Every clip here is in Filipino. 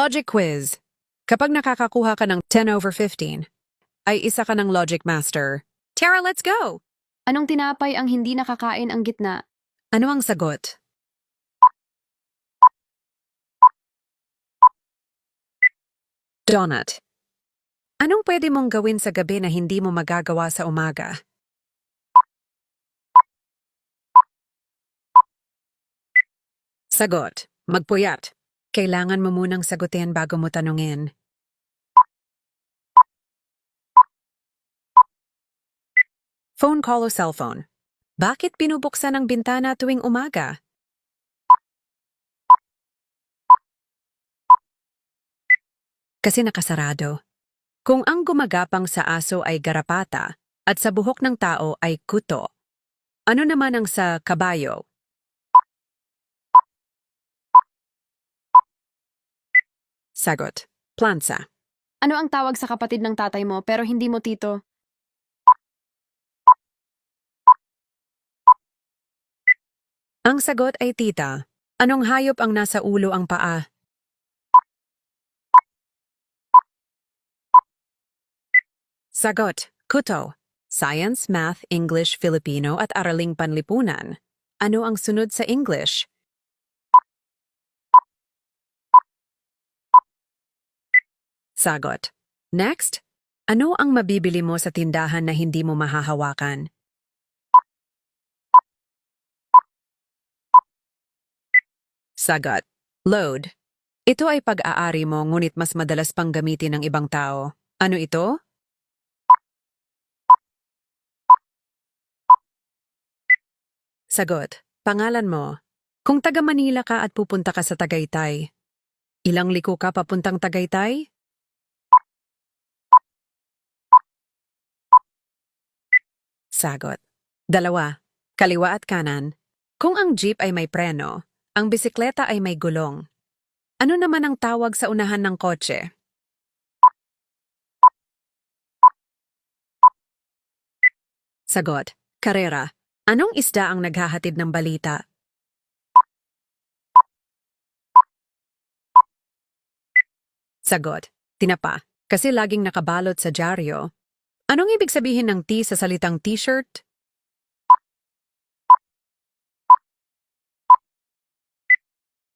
Logic quiz. Kapag nakakakuha ka ng 10 over 15, ay isa ka ng logic master. Tara, let's go! Anong tinapay ang hindi nakakain ang gitna? Ano ang sagot? Donut. Anong pwede mong gawin sa gabi na hindi mo magagawa sa umaga? Sagot. Magpuyat. Kailangan mo munang sagutin bago mo tanungin. Phone call o cellphone. Bakit binubuksan ang bintana tuwing umaga? Kasi nakasarado. Kung ang gumagapang sa aso ay garapata at sa buhok ng tao ay kuto, ano naman ang sa kabayo? Sagot. Plansa. Ano ang tawag sa kapatid ng tatay mo pero hindi mo tito? Ang sagot ay tita. Anong hayop ang nasa ulo ang paa? Sagot. Kuto. Science, Math, English, Filipino at Araling Panlipunan. Ano ang sunod sa English? Sagot. Next. Ano ang mabibili mo sa tindahan na hindi mo mahahawakan? Sagot. Load. Ito ay pag-aari mo ngunit mas madalas pang gamitin ng ibang tao. Ano ito? Sagot. Pangalan mo. Kung taga Manila ka at pupunta ka sa Tagaytay, ilang liko ka papuntang Tagaytay? Sagot. 2. Kaliwa at kanan. Kung ang jeep ay may preno, ang bisikleta ay may gulong. Ano naman ang tawag sa unahan ng kotse? Sagot. Karera. Anong isda ang naghahatid ng balita? Sagot. Tinapa. Kasi laging nakabalot sa dyaryo. Anong ibig sabihin ng T sa salitang t-shirt?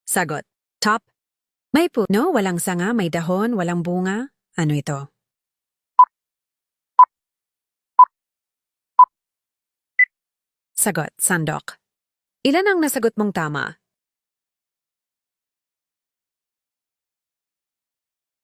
Sagot. Top. May puno, walang sanga, may dahon, walang bunga. Ano ito? Sagot. Sandok. Ilan ang nasagot mong tama?